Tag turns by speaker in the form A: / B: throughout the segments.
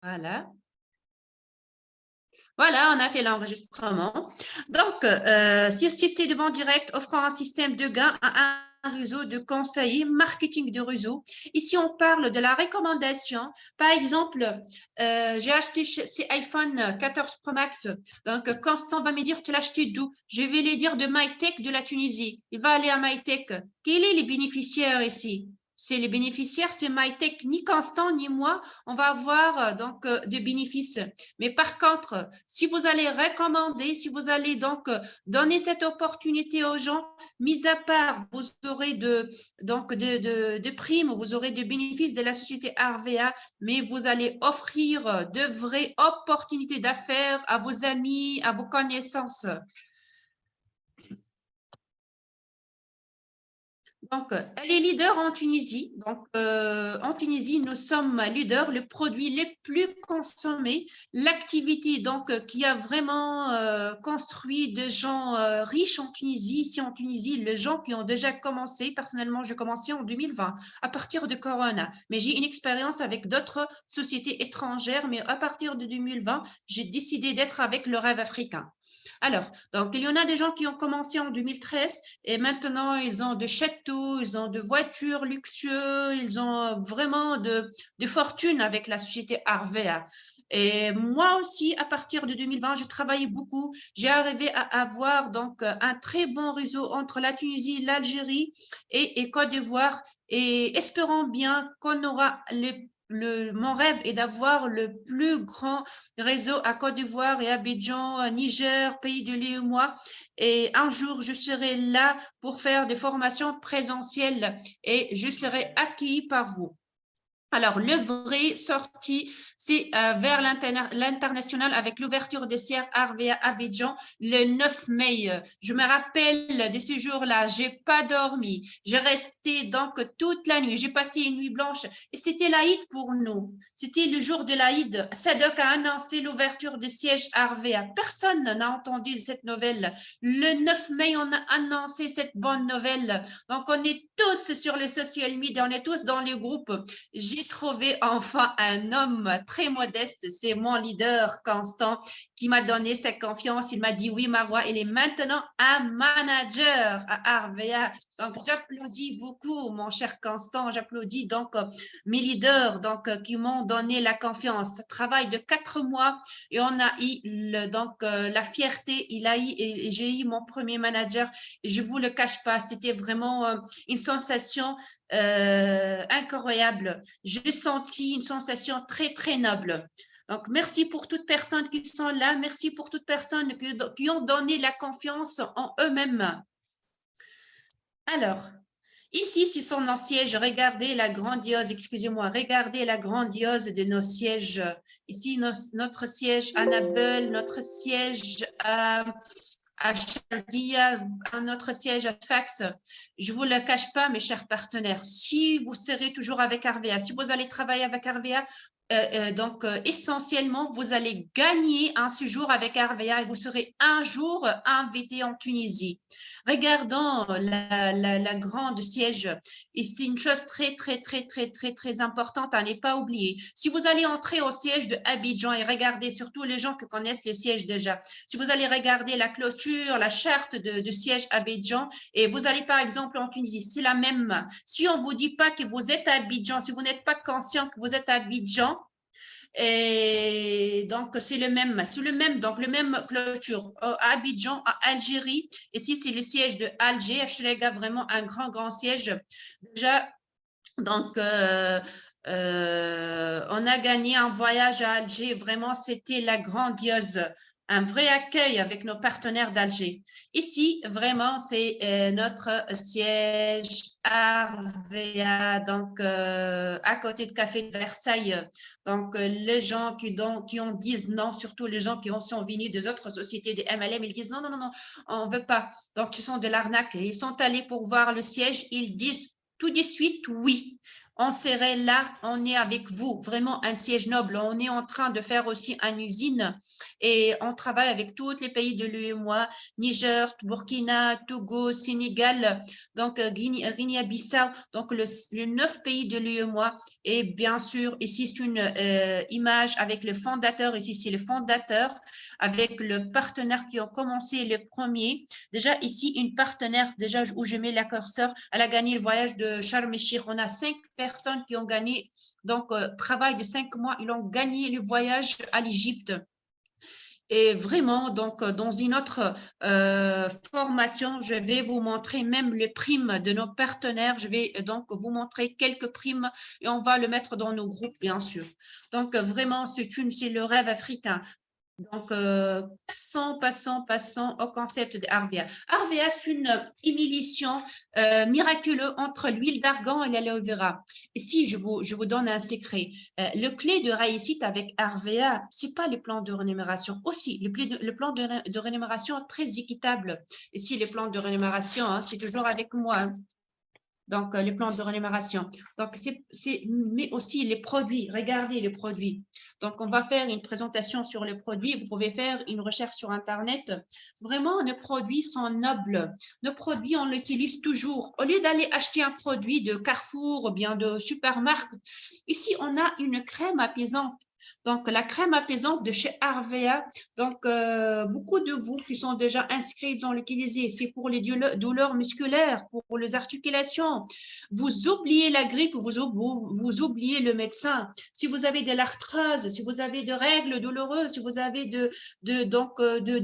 A: Voilà. Voilà, on a fait l'enregistrement. Donc, si c'est de vente directe offrant un système de gain à un réseau de conseillers marketing de réseau. Ici, on parle de la recommandation. Par exemple, j'ai acheté ces iPhone 14 Pro Max. Donc, Constant va me dire, tu l'as acheté d'où? Je vais lui dire de MyTech de la Tunisie. Il va aller à MyTech. Quels sont les bénéficiaires ici? C'est les bénéficiaires, c'est MyTech. Ni Constant, ni moi, on va avoir des bénéfices. Mais par contre, si vous allez recommander, si vous allez donner cette opportunité aux gens, mis à part, vous aurez de primes, vous aurez des bénéfices de la société RVA, mais vous allez offrir de vraies opportunités d'affaires à vos amis, à vos connaissances. Donc, elle est leader en Tunisie. Donc, en Tunisie, nous sommes leaders, le produit les plus consommés, l'activité qui a vraiment construit des gens riches en Tunisie. Ici en Tunisie, les gens qui ont déjà commencé, personnellement, j'ai commencé en 2020 à partir de Corona, mais j'ai une expérience avec d'autres sociétés étrangères, mais à partir de 2020, j'ai décidé d'être avec le rêve africain. Alors, donc, il y en a des gens qui ont commencé en 2013 et maintenant, ils ont de châteaux, ils ont de voitures luxueuses, ils ont vraiment de fortune avec la société Arvea. Et moi aussi, à partir de 2020, je travaillais beaucoup. J'ai arrivé à avoir un très bon réseau entre la Tunisie, l'Algérie et Côte d'Ivoire. Et espérons bien qu'on aura mon rêve est d'avoir le plus grand réseau à Côte d'Ivoire et Abidjan, Niger, pays de l'UEMOA. Et un jour, je serai là pour faire des formations présentielles et je serai accueilli par vous. Alors, le vrai sortie, c'est vers l'international avec l'ouverture des sièges RVA Abidjan le 9 mai. Je me rappelle de ce jour-là, j'ai pas dormi. J'ai resté toute la nuit. J'ai passé une nuit blanche et c'était l'Aïd pour nous. C'était le jour de l'Aïd. Sadok a annoncé l'ouverture des sièges RVA. Personne n'a entendu cette nouvelle. Le 9 mai, on a annoncé cette bonne nouvelle. Donc, on est tous sur les social media, on est tous dans les groupes. J'ai trouvé enfin un homme très modeste, c'est mon leader Constant qui m'a donné sa confiance. Il m'a dit oui, Marwa, il est maintenant un manager à Arvea. Donc, j'applaudis beaucoup, mon cher Constant. J'applaudis mes leaders qui m'ont donné la confiance. Travail de 4 mois et on a eu la fierté. J'ai eu mon premier manager. Et je vous le cache pas, c'était vraiment une sensation incroyable. J'ai senti une sensation très, très noble. Donc, merci pour toutes personnes qui sont là. Merci pour toutes personnes qui ont donné la confiance en eux-mêmes. Alors, ici, sur son siège, regardez la grandiose, excusez-moi, regardez la grandiose de nos sièges. Ici, notre siège à Naples, notre siège à Sharjah, notre siège à Sfax. Je ne vous le cache pas, mes chers partenaires, si vous serez toujours avec Arvea, si vous allez travailler avec Arvea, essentiellement, vous allez gagner un séjour avec Arvea et vous serez un jour invité en Tunisie. Regardons la grande siège. Et c'est une chose très, très, très, très, très, très importante à ne pas oublier. Si vous allez entrer au siège de Abidjan et regarder, surtout les gens qui connaissent le siège déjà, si vous allez regarder la clôture, la charte de siège Abidjan, et vous allez par exemple en Tunisie, c'est la même. Si on ne vous dit pas que vous êtes à Abidjan, si vous n'êtes pas conscient que vous êtes à Abidjan, et donc, c'est le même, donc le même clôture à Abidjan, à Algérie. Ici, c'est le siège de Alger. Achrega, vraiment un grand, grand siège. Déjà, donc, on a gagné un voyage à Alger. Vraiment, c'était la grandiose. Un vrai accueil avec nos partenaires d'Alger. Ici, vraiment, c'est notre siège RVA, à côté de Café de Versailles. Donc, les gens qui ont disent non, surtout les gens qui sont venus des autres sociétés de MLM, ils disent non, non, non, non, on ne veut pas. Donc, ils sont de l'arnaque. Ils sont allés pour voir le siège. Ils disent tout de suite oui. On serait là, on est avec vous, vraiment un siège noble. On est en train de faire aussi une usine et on travaille avec tous les pays de l'UEMOA, Niger, Burkina, Togo, Sénégal, donc Guinée-Bissau, donc le 9 pays de l'UEMOA. Et bien sûr, ici, c'est une image avec le fondateur. Ici, c'est le fondateur avec le partenaire qui ont commencé le premier. Déjà, ici, une partenaire, déjà où je mets la curseur, elle a gagné le voyage de Sharm el-Sheikh. On a 5 personnes qui ont gagné, donc travail de 5 mois, ils ont gagné le voyage à l'Égypte. Et vraiment, donc, dans une autre formation, je vais vous montrer même les primes de nos partenaires. Je vais donc vous montrer quelques primes et on va le mettre dans nos groupes, bien sûr. Donc, vraiment, c'est le rêve africain. Donc, passons au concept de RVA. RVA, c'est une émulsion miraculeuse entre l'huile d'argan et l'aloe vera. Ici, je vous donne un secret. Le clé de réussite avec RVA, ce n'est pas le plan de rémunération. Aussi, le plan de rémunération très équitable. Ici, les plans de rémunération, hein, c'est toujours avec moi. Hein. Donc, les plans de rémunération. Donc, mais aussi les produits. Regardez les produits. Donc, on va faire une présentation sur les produits. Vous pouvez faire une recherche sur Internet. Vraiment, nos produits sont nobles. Nos produits, on l'utilise toujours. Au lieu d'aller acheter un produit de Carrefour ou bien de supermarque, ici, on a une crème apaisante. Donc, la crème apaisante de chez Arvea, donc beaucoup de vous qui sont déjà inscrits, ils ont l'utilisé. C'est pour les douleurs musculaires, pour les articulations. Vous oubliez la grippe, vous oubliez le médecin. Si vous avez de l'arthrose, si vous avez de règles douloureuses, si vous avez de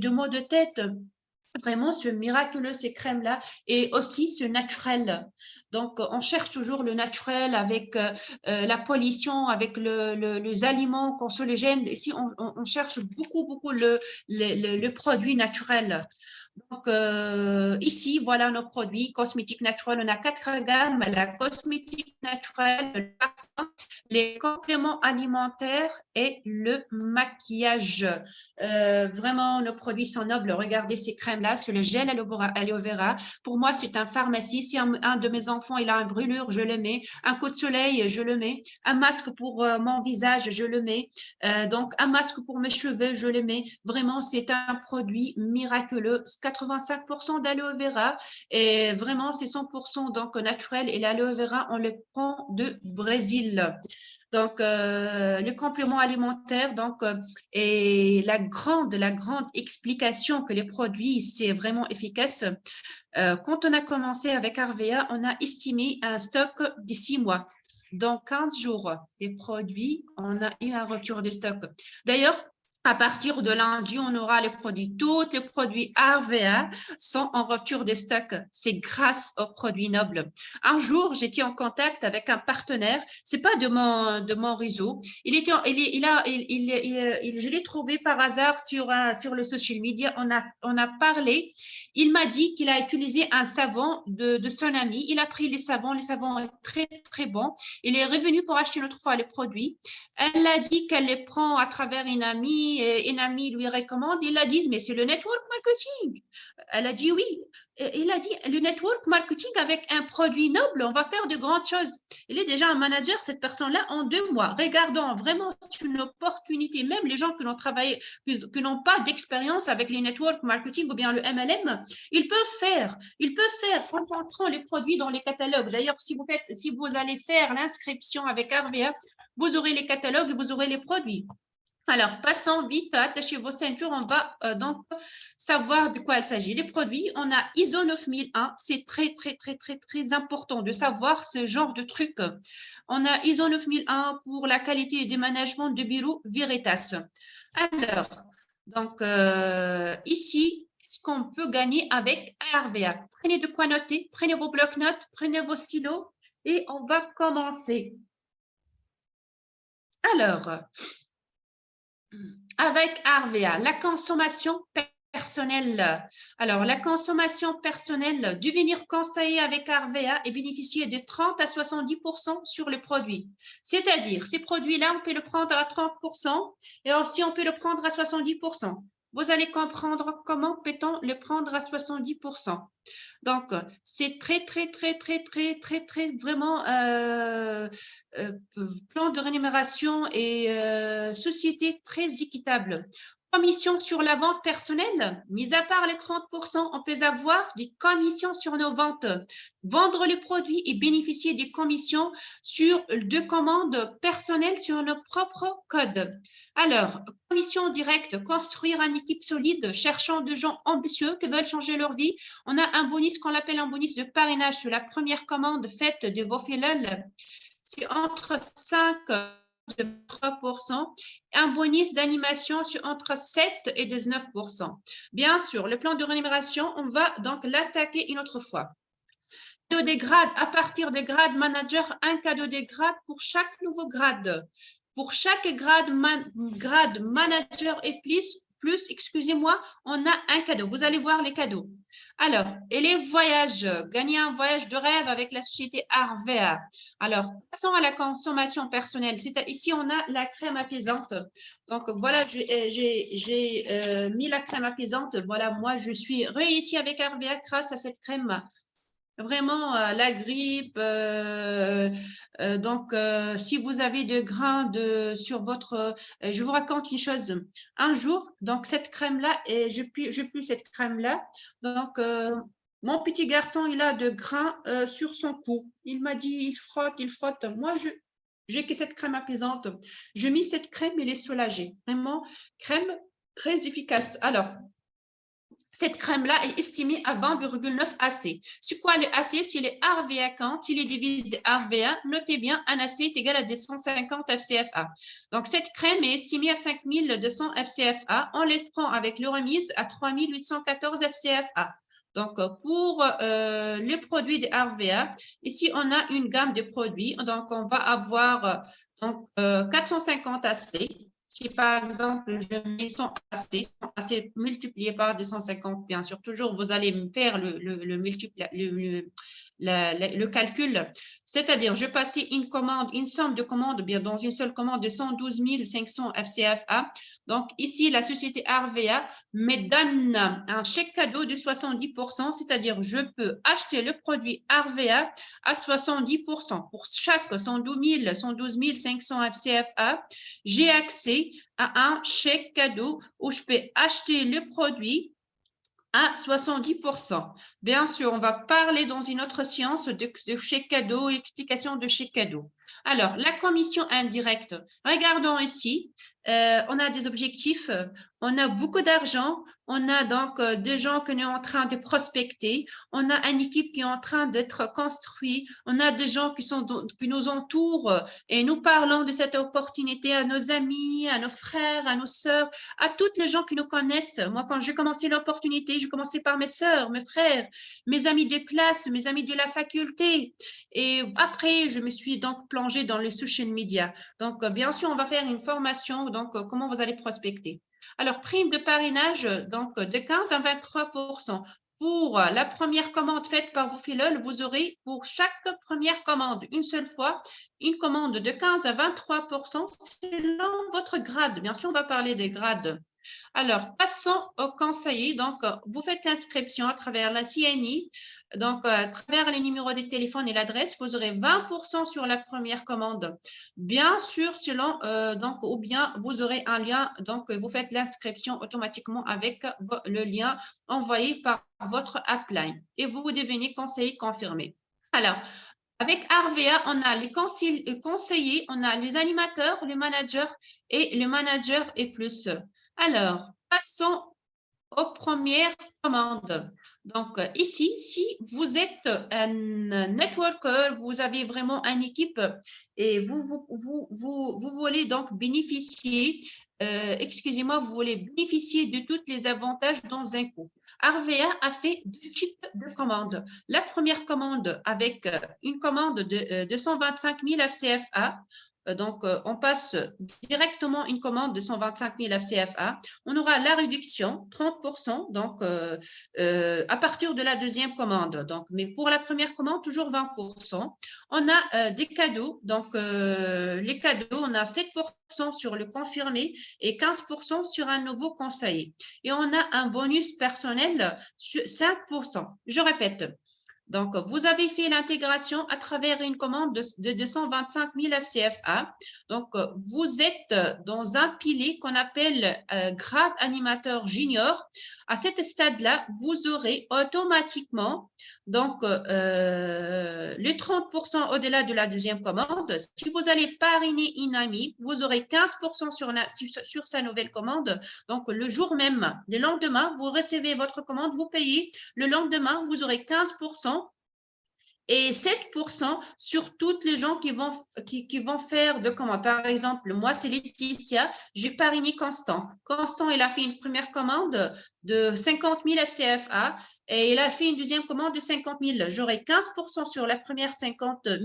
A: maux de tête, vraiment, ce miraculeux, ces crèmes-là, et aussi ce naturel. Donc, on cherche toujours le naturel avec la pollution, avec les aliments consologènes. Ici, on cherche beaucoup le produit naturel. Donc, ici, voilà nos produits cosmétiques naturels. On a 4 gammes, la cosmétique naturelle, le parfum, les compléments alimentaires et le maquillage. Vraiment, nos produits sont nobles. Regardez ces crèmes-là, c'est le gel aloe vera. Pour moi, c'est un pharmacie. Si un de mes enfants il a une brûlure, je le mets. Un coup de soleil, je le mets. Un masque pour mon visage, je le mets. Donc, un masque pour mes cheveux, je le mets. Vraiment, c'est un produit miraculeux. 85% d'aloe vera et vraiment, c'est 100% donc naturel. Et l'aloe vera, on le prend de Brésil. Donc, le complément alimentaire, donc, et la grande explication que les produits, c'est vraiment efficace. Quand on a commencé avec Arvea, on a estimé un stock de 6 mois. Dans 15 jours, des produits, on a eu un retour de stock. D'ailleurs, à partir de lundi, on aura les produits. Tous les produits RVA sont en rupture de stock. C'est grâce aux produits nobles. Un jour, j'étais en contact avec un partenaire. C'est pas de mon réseau. Je l'ai trouvé par hasard sur le social media. On a parlé. Il m'a dit qu'il a utilisé un savon de son ami. Il a pris les savons. Les savons sont très, très bons. Il est revenu pour acheter une autre fois les produits. Elle a dit qu'elle les prend à travers une amie. Et une amie lui recommande. Il a dit, mais c'est le network marketing. Elle a dit oui. Il a dit, le network marketing avec un produit noble, on va faire de grandes choses. Il est déjà un manager, cette personne-là, en 2 mois. Regardons, vraiment, c'est une opportunité. Même les gens qui n'ont travaillé, qui n'ont pas d'expérience avec les network marketing ou bien le MLM, ils peuvent faire en montrant les produits dans les catalogues. D'ailleurs, si vous allez faire l'inscription avec RVA, vous aurez les catalogues et vous aurez les produits. Alors, passons vite, attachez vos ceintures, on va donc savoir de quoi il s'agit. Les produits, on a ISO 9001, c'est très, très, très, très, très important de savoir ce genre de truc. On a ISO 9001 pour la qualité et déménagement de bureau Veritas. Alors, donc ici, ce qu'on peut gagner avec RVA. Prenez de quoi noter, prenez vos blocs-notes, prenez vos stylos et on va commencer. Alors, avec RVA, la consommation personnelle. Alors, la consommation personnelle, devenir conseiller avec RVA et bénéficier de 30 à 70% sur le produit. C'est-à-dire, ces produits-là, on peut le prendre à 30% et aussi on peut le prendre à 70%. Vous allez comprendre comment peut-on le prendre à 70%. Donc, c'est très, très, très, très, très, très, très, vraiment plan de rémunération et société très équitable. commissions sur la vente personnelle. Mis à part les 30%, on peut avoir des commissions sur nos ventes. Vendre le produit et bénéficier des commissions sur deux commandes personnelles sur nos propres codes. Alors, commission directe, construire une équipe solide, cherchant de gens ambitieux qui veulent changer leur vie. On a un bonus qu'on appelle un bonus de parrainage sur la première commande faite de vos filleuls. C'est entre 5 et 3%. Un bonus d'animation sur entre 7 et 19%. Bien sûr, le plan de rémunération, on va donc l'attaquer une autre fois. Cadeau des grades, à partir des grades manager, un cadeau des grades pour chaque nouveau grade. Pour chaque grade manager et plus, excusez-moi, on a un cadeau. Vous allez voir les cadeaux. Alors, et les voyages, gagner un voyage de rêve avec la société Arvea. Alors, passons à la consommation personnelle. Ici, on a la crème apaisante. Donc, voilà, j'ai mis la crème apaisante. Voilà, moi, je suis réussie avec Arvea grâce à cette crème. Vraiment, la grippe, donc si vous avez des grains sur votre… je vous raconte une chose. Un jour, donc cette crème-là, et je pue cette crème-là, donc mon petit garçon, il a de grains sur son cou. Il m'a dit, il frotte. Moi, j'ai que cette crème apaisante. Je mis cette crème, il est soulagé. Vraiment, crème très efficace. Alors, cette crème-là est estimée à 20,9 AC. C'est quoi le AC? C'est le RVA count. Il est divisé RVA. Notez bien, un AC est égal à 250 FCFA. Donc, cette crème est estimée à 5200 FCFA. On les prend avec le remise à 3814 FCFA. Donc, pour les produits de RVA, ici, on a une gamme de produits. Donc, on va avoir 450 AC. Si par exemple, je mets 100 AC multiplié par 250, bien sûr, toujours, vous allez me faire le calcul. C'est-à-dire, je passais une somme de commandes, bien dans une seule commande de 112 500 FCFA. Donc, ici, la société RVA me donne un chèque cadeau de 70%, c'est-à-dire, je peux acheter le produit RVA à 70%. Pour chaque 112 500 FCFA, j'ai accès à un chèque cadeau où je peux acheter le produit à 70%. Bien sûr, on va parler dans une autre séance de chèque cadeau, explication de chèque cadeau. Alors, la commission indirecte. Regardons ici, on a des objectifs, on a beaucoup d'argent, on a donc des gens qui sont en train de prospecter, on a une équipe qui est en train d'être construite, on a des gens qui nous entourent et nous parlons de cette opportunité à nos amis, à nos frères, à nos sœurs, à toutes les gens qui nous connaissent. Moi, quand j'ai commencé l'opportunité, j'ai commencé par mes sœurs, mes frères, mes amis de classe, mes amis de la faculté. Et après, je me suis donc plongée dans les social media. Donc, bien sûr, on va faire une formation, donc comment vous allez prospecter. Alors, prime de parrainage, donc de 15 à 23%. Pour la première commande faite par vos filleuls, vous aurez pour chaque première commande, une seule fois, une commande de 15 à 23% selon votre grade. Bien sûr, on va parler des grades. Alors, passons au conseiller. Donc, vous faites l'inscription à travers la CNI. Donc, à travers les numéros de téléphone et l'adresse, vous aurez 20% sur la première commande. Bien sûr, selon, ou bien vous aurez un lien. Donc, vous faites l'inscription automatiquement avec le lien envoyé par votre appline et vous devenez conseiller confirmé. Alors, avec RVA, on a les conseillers, on a les animateurs, le manager et le manager et plus. Alors, passons aux premières commandes. Donc, ici, si vous êtes un networker, vous avez vraiment une équipe et vous voulez donc bénéficier, excusez-moi, vous voulez bénéficier de tous les avantages dans un coup. RVA a fait deux types de commandes. La première commande avec une commande de 225 000 FCFA. Donc, on passe directement une commande de 125 000 FCFA. On aura la réduction, 30%, donc à partir de la deuxième commande. Donc, mais pour la première commande, toujours 20%. On a des cadeaux. Donc, les cadeaux, on a 7% sur le confirmé et 15% sur un nouveau conseiller. Et on a un bonus personnel sur 5%. Je répète. Donc, vous avez fait l'intégration à travers une commande de 225 000 FCFA. Donc, vous êtes dans un pilier qu'on appelle grade animateur junior. À cet stade-là, vous aurez automatiquement donc les 30% au-delà de la deuxième commande. Si vous allez parrainer une amie, vous aurez 15% sur sa nouvelle commande. Donc, le jour même, le lendemain, vous recevez votre commande, vous payez. Le lendemain, vous aurez 15% et 7% sur toutes les gens qui vont faire de commandes. Par exemple, moi, c'est Laetitia, j'ai parrainé Constant. Constant, il a fait une première commande de 50 000 FCFA et il a fait une deuxième commande de 50 000. J'aurai 15% sur la première 50 000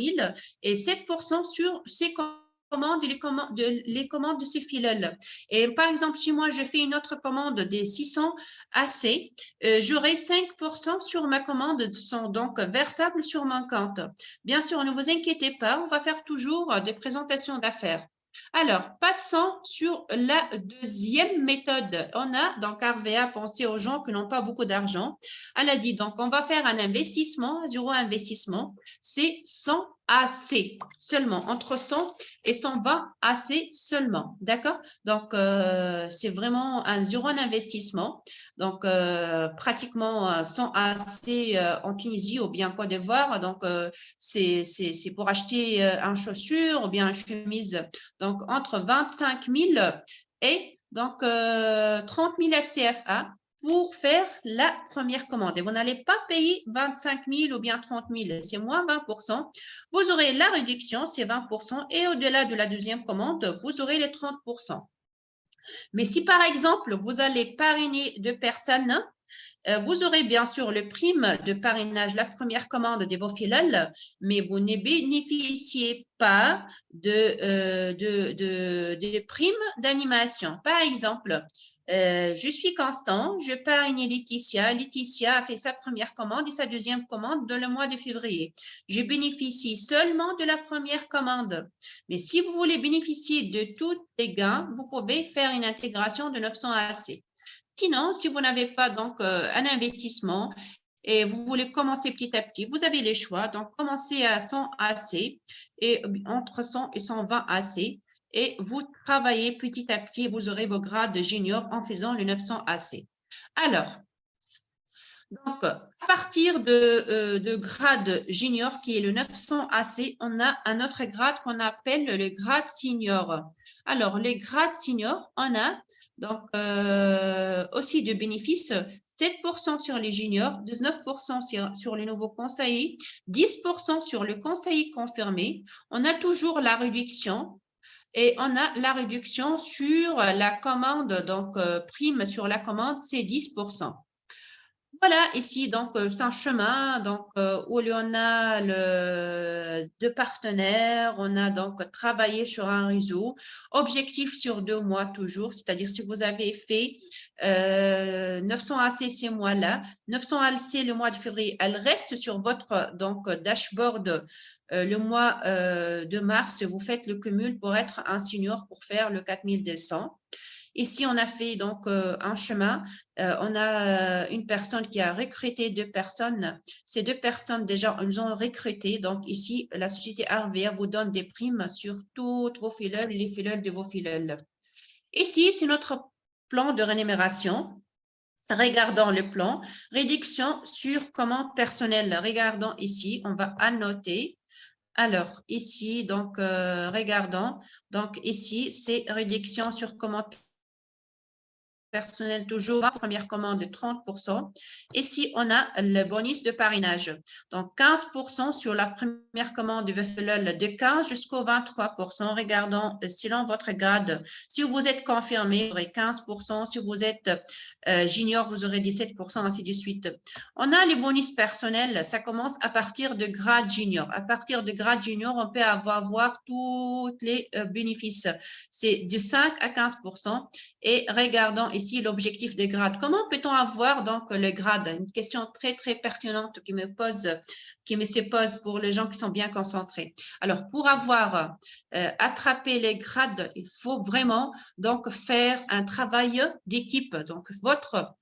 A: et 7% sur ses commandes et les commandes de ces filleuls. Et par exemple, chez moi, je fais une autre commande des 600 AC. J'aurai 5% sur ma commande, sont donc versables sur mon compte. Bien sûr, ne vous inquiétez pas, on va faire toujours des présentations d'affaires. Alors, passons sur la deuxième méthode. On a donc RVA, pensé aux gens qui n'ont pas beaucoup d'argent. Elle a dit donc, on va faire un investissement, zéro investissement, c'est 100 AC seulement, entre 100 et 120 AC seulement, d'accord? Donc, c'est vraiment un zéro investissement. Donc, pratiquement 100 AC en Tunisie ou bien Côte d'Ivoire. Donc, c'est pour acheter une chaussure ou bien une chemise. Donc, entre 25 000 et donc 30 000 FCFA pour faire la première commande. Et vous n'allez pas payer 25 000 ou bien 30 000, c'est moins 20%. Vous aurez la réduction, c'est 20%. Et au-delà de la deuxième commande, vous aurez les 30%. Mais si par exemple, vous allez parrainer deux personnes, vous aurez bien sûr le prime de parrainage, la première commande de vos filleuls, mais vous ne bénéficiez pas de primes d'animation. Par exemple, je suis Constant, je parraine Laetitia. Laetitia a fait sa première commande et sa deuxième commande dans le mois de février. Je bénéficie seulement de la première commande. Mais si vous voulez bénéficier de tous les gains, vous pouvez faire une intégration de 900 AC. Sinon, si vous n'avez pas donc un investissement et vous voulez commencer petit à petit, vous avez les choix. Donc, commencez à 100 AC et entre 100 et 120 AC et vous travaillez petit à petit, vous aurez vos grades junior en faisant le 900 AC. Alors, donc, à partir de grade junior qui est le 900 AC, on a un autre grade qu'on appelle le grade senior. Alors, les grades seniors, on a donc aussi de bénéfices 7% sur les juniors, 19% sur les nouveaux conseillers, 10% sur le conseiller confirmé. On a toujours la réduction et on a la réduction sur la commande, donc prime sur la commande, c'est 10%. Voilà, ici, donc, c'est un chemin donc, où on a deux partenaires, on a donc travaillé sur un réseau, objectif sur 2 mois toujours, c'est-à-dire si vous avez fait 900 AC ces mois-là, 900 AC le mois de février, elle reste sur votre donc, dashboard le mois de mars, vous faites le cumul pour être un senior pour faire le 4200. Ici, on a fait donc un chemin. On a une personne qui a recruté 2 personnes. Ces 2 personnes, déjà, elles ont recruté. Donc, ici, la société RVA vous donne des primes sur toutes vos filleuls et les filleuls de vos filleuls. Ici, c'est notre plan de rémunération. Regardons le plan. Réduction sur commande personnelle. Regardons ici, on va annoter. Alors, ici, donc, regardons. Donc, ici, c'est réduction sur commande personnel toujours, première commande de 30%. Ici, on a le bonus de parrainage. Donc, 15% sur la première commande de VFLL de 15 jusqu'au 23%. Regardons selon votre grade. Si vous êtes confirmé, vous aurez 15%. Si vous êtes junior, vous aurez 17%, ainsi de suite. On a les bonus personnels. Ça commence à partir de grade junior. À partir de grade junior, on peut avoir tous les bénéfices. C'est de 5 à 15%. Et regardons ici l'objectif de grade. Comment peut-on avoir donc le grade? Une question très, très pertinente qui se pose pour les gens qui sont bien concentrés. Alors, pour avoir attrapé les grades, il faut vraiment donc faire un travail d'équipe. Donc, votre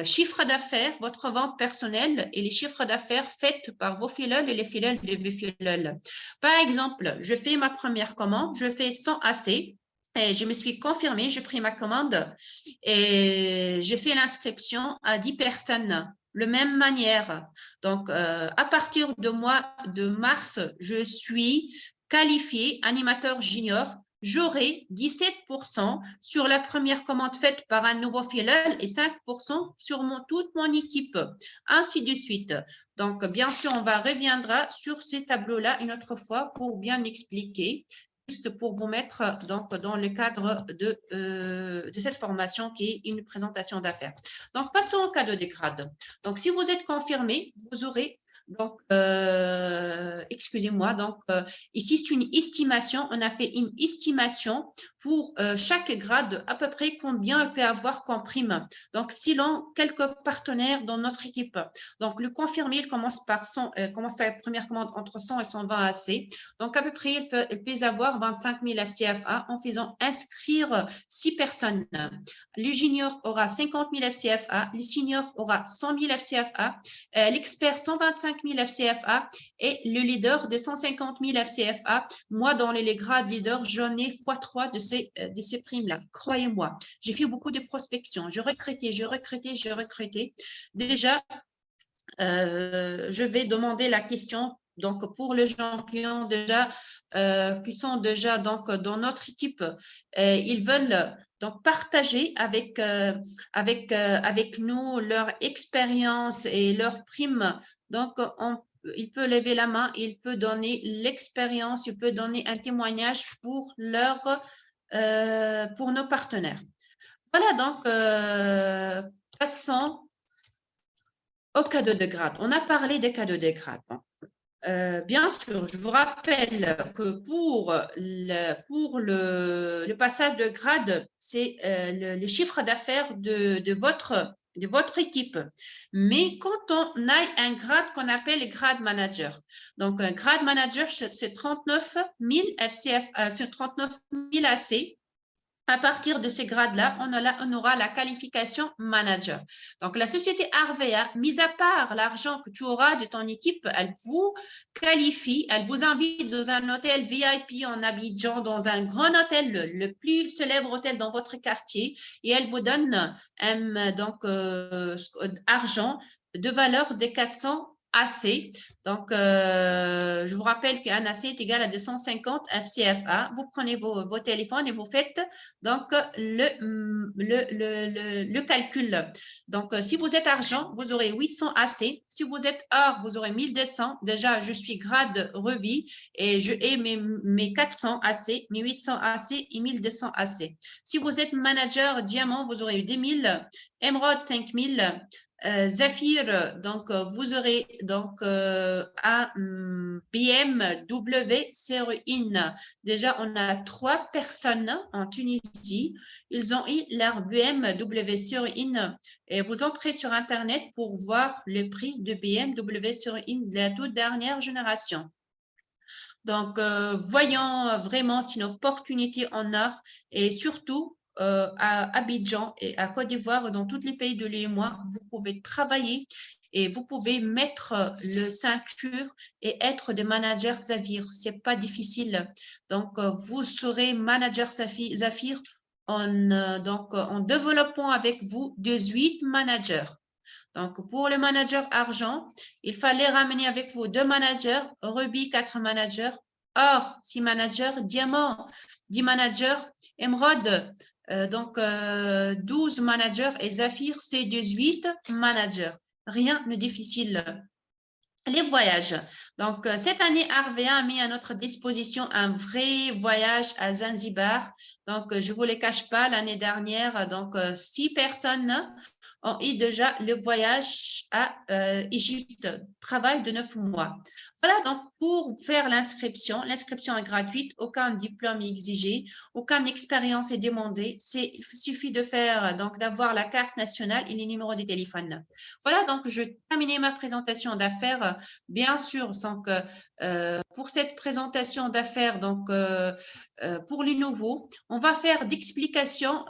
A: chiffre d'affaires, votre vente personnelle et les chiffres d'affaires faits par vos filleuls et les filleuls de vos filleuls. Par exemple, je fais ma première commande, je fais 100 AC. Et je me suis confirmée, j'ai pris ma commande et j'ai fait l'inscription à 10 personnes. De même manière. Donc, à partir du mois de mars, je suis qualifiée animateur junior. J'aurai 17% sur la première commande faite par un nouveau filleul et 5% sur toute mon équipe, ainsi de suite. Donc, bien sûr, on reviendra sur ces tableaux-là une autre fois pour bien expliquer, juste pour vous mettre donc, dans le cadre de cette formation qui est une présentation d'affaires. Donc, passons au cadeau des grades. Donc, si vous êtes confirmé, vous aurez donc, excusez-moi, donc ici c'est une estimation, on a fait une estimation pour chaque grade à peu près combien il peut avoir comme prime. Donc, selon quelques partenaires dans notre équipe. Donc, le confirmé, il commence par commence sa première commande entre 100 et 120 AC. Donc, à peu près, il peut avoir 25 000 FCFA en faisant inscrire 6 personnes. Le junior aura 50 000 FCFA, le senior aura 100 000 FCFA, l'expert 125 000 FCFA et le leader de 150 000 FCFA. Moi, dans les grades leader, j'en ai x3 de ces primes-là. Croyez-moi, j'ai fait beaucoup de prospection. Je recrutais. Déjà, je vais demander la question. Donc, pour les gens qui ont déjà, qui sont déjà donc dans notre équipe, ils veulent donc partager avec nous leur expérience et leur prime. Donc, il peut lever la main, il peut donner l'expérience, il peut donner un témoignage pour pour nos partenaires. Voilà donc, passons au cadeau de grade. On a parlé des cadeaux de grade. Bien sûr, je vous rappelle que pour le passage de grade, c'est le chiffre d'affaires de votre équipe. Mais quand on a un grade qu'on appelle grade manager, donc un grade manager, c'est 39 000 FCF, c'est 39 000 AC. À partir de ces grades-là, on aura la qualification manager. Donc, la société Arvea, mis à part l'argent que tu auras de ton équipe, elle vous qualifie, elle vous invite dans un hôtel VIP en Abidjan, dans un grand hôtel, le plus célèbre hôtel dans votre quartier, et elle vous donne argent de valeur de 400 AC. Donc, je vous rappelle qu'un AC est égal à 250 FCFA. Vous prenez vos téléphones et vous faites donc le calcul. Donc, si vous êtes argent, vous aurez 800 AC. Si vous êtes or, vous aurez 1200. Déjà, je suis grade rubis et je ai mes 400 AC, mes 800 AC et 1200 AC. Si vous êtes manager diamant, vous aurez 2000, émeraude 5000. Zafir, donc vous aurez donc un BMW Seroin. Déjà, on a 3 personnes en Tunisie. Ils ont eu leur BMW Seroin et vous entrez sur Internet pour voir le prix de BMW Seroin de la toute dernière génération. Donc, voyons vraiment, c'est une opportunité en or et surtout, à Abidjan et à Côte d'Ivoire, dans tous les pays de l'UEMOA, vous pouvez travailler et vous pouvez mettre le ceinture et être des managers Zafir. C'est pas difficile. Donc, vous serez manager Zafir en développant avec vous 18 managers. Donc, pour le manager argent, il fallait ramener avec vous 2 managers, rubis 4 managers, or 6 managers, diamant 10 managers, émeraude 12 managers et Zafir, c'est 18 managers. Rien de difficile. Les voyages. Donc, cette année, Arvea a mis à notre disposition un vrai voyage à Zanzibar. Donc, je ne vous le cache pas, l'année dernière, donc 6 personnes ont eu déjà le voyage à Égypte, travail de 9 mois. Voilà, donc pour faire l'inscription est gratuite, aucun diplôme est exigé, aucune expérience est demandée. Il suffit de faire, donc d'avoir la carte nationale et les numéros de téléphone. Voilà, donc je termine ma présentation d'affaires. Bien sûr, donc, pour cette présentation d'affaires, donc pour les nouveaux, on va faire d'explications